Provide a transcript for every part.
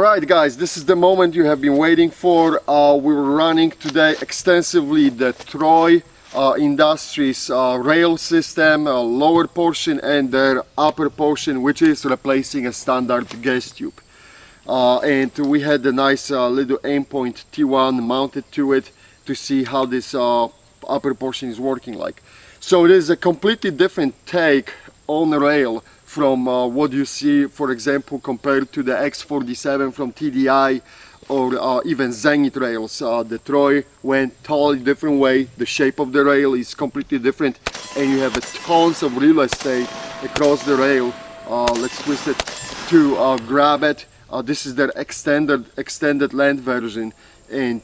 Alright guys, this is the moment you have been waiting for. We were running today extensively the Troy Industries rail system, lower portion and their upper portion, which is replacing a standard gas tube. And we had a nice little Aimpoint T1 mounted to it to see how this upper portion is working like. So it is a completely different take on the rail from what you see, for example, compared to the X47 from TDI or even Zenith rails. The Troy went totally different way. The shape of the rail is completely different, and you have tons of real estate across the rail. Let's twist it to grab it. This is their extended length version, and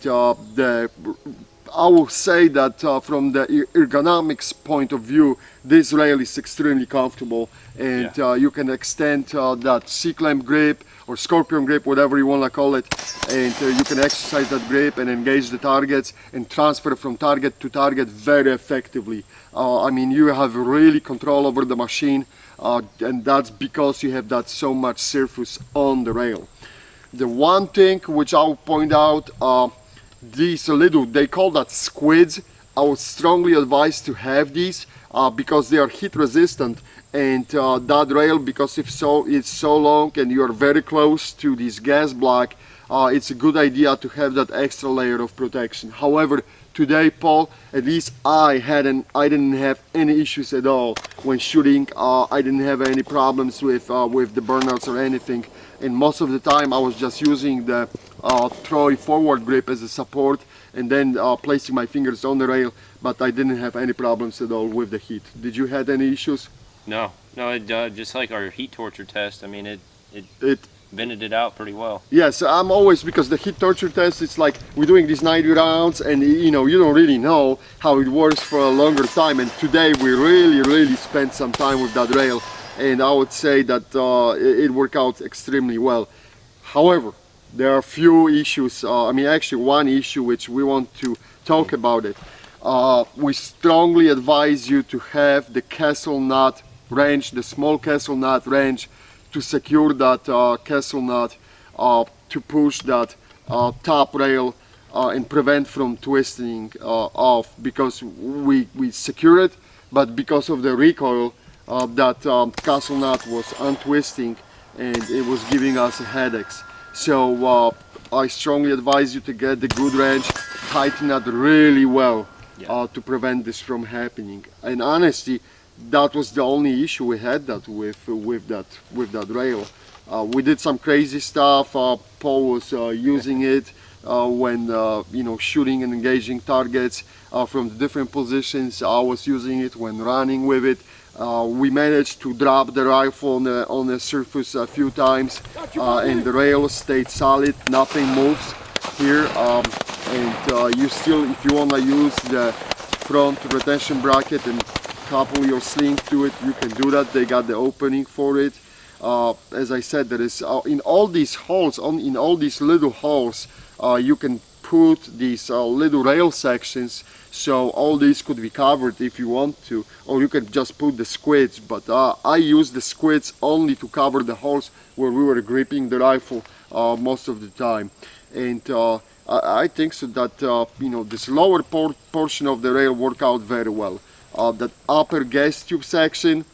I will say that from the ergonomics point of view, this rail is extremely comfortable, and you can extend that C-clamp grip or scorpion grip, whatever you want to call it, and you can exercise that grip and engage the targets and transfer from target to target very effectively. I mean, you have really control over the machine, and that's because you have that so much surface on the rail. The one thing which I'll point out, these little, they call that squids. I would strongly advise to have these because they are heat resistant, and that rail, because if so, it's so long and you are very close to this gas block, it's a good idea to have that extra layer of protection. However, today, Paul, at least I didn't have any issues at all when shooting. I didn't have any problems with the burnouts or anything, and most of the time I was just using the Troy forward grip as a support and then placing my fingers on the rail, but I didn't have any problems at all with the heat. Did you have any issues? No, just like our heat torture test, I mean, it vented it out pretty well. Yes, I'm always, because the heat torture test, it's like we're doing these 90 rounds and you know, you don't really know how it works for a longer time, and today we really spent some time with that rail, and I would say that it worked out extremely well. However, there are a few issues, I mean actually one issue which we want to talk about it. We strongly advise you to have the castle nut wrench, the small castle nut wrench, to secure that castle nut, to push that top rail and prevent from twisting off, because we secure it, but because of the recoil, that castle nut was untwisting and it was giving us headaches. So I strongly advise you to get the good wrench, tighten it really well to prevent this from happening. And honestly, that was the only issue we had that with that rail. We did some crazy stuff. Paul was using it when you know, shooting and engaging targets from the different positions. I was using it when running with it. We managed to drop the rifle on the surface a few times, and the rail stayed solid. Nothing moves here, and you still, if you want to use the front retention bracket and couple your sling to it, you can do that. They got the opening for it. As I said, there is in all these holes, in all these little holes, you can put these little rail sections, so all these could be covered if you want to, or you can just put the squids, but I use the squids only to cover the holes where we were gripping the rifle most of the time. And I think so that you know, this lower portion of the rail worked out very well. That upper gas tube section,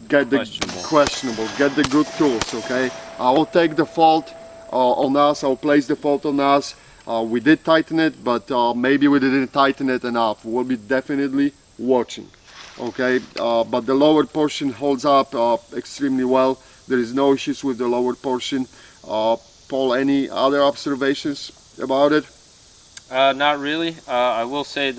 get the questionable, get the good tools, okay? I will take the fault on us, I'll place the fault on us. We did tighten it, but maybe we didn't tighten it enough. We'll be definitely watching, okay? But the lower portion holds up extremely well. There is no issues with the lower portion. Paul, any other observations about it? Not really. I will say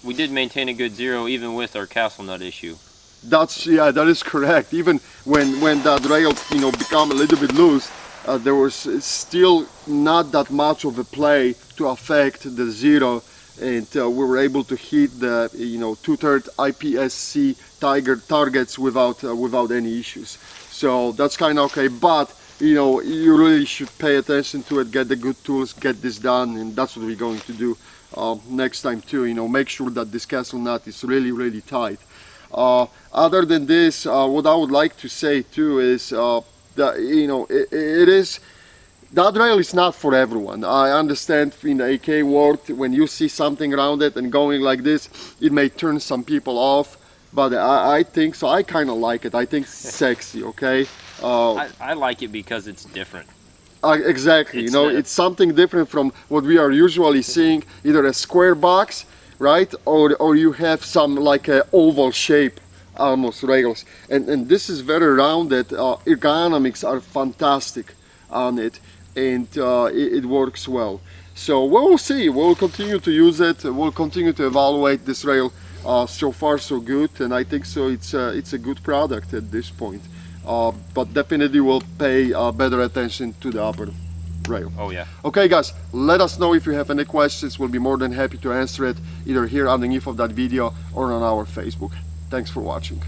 we did maintain a good zero even with our castle nut issue. That is correct. Even when that rail, you know, become a little bit loose, there was still not that much of a play to affect the zero, and we were able to hit the, you know, 2/3 IPSC Tiger targets without any issues. So that's kind of okay. But you know, you really should pay attention to it, get the good tools, get this done, and that's what we're going to do next time too. You know, make sure that this castle nut is really tight. Other than this, what I would like to say too is it is. That rail is not for everyone. I understand in the AK world, when you see something around it and going like this, it may turn some people off, but I think so. I kind of like it. I think it's sexy, okay? I like it because it's different. Exactly, It's it's something different from what we are usually seeing, either a square box, right? Or you have some like a oval shape, almost rails. And this is very rounded. Ergonomics are fantastic on it. And it works well. So we'll see. We'll continue to use it. We'll continue to evaluate this rail. So far, so good, and I think so. It's a good product at this point. But definitely we'll pay better attention to the upper rail. Oh yeah. Okay, guys. Let us know if you have any questions. We'll be more than happy to answer it either here underneath of that video or on our Facebook. Thanks for watching.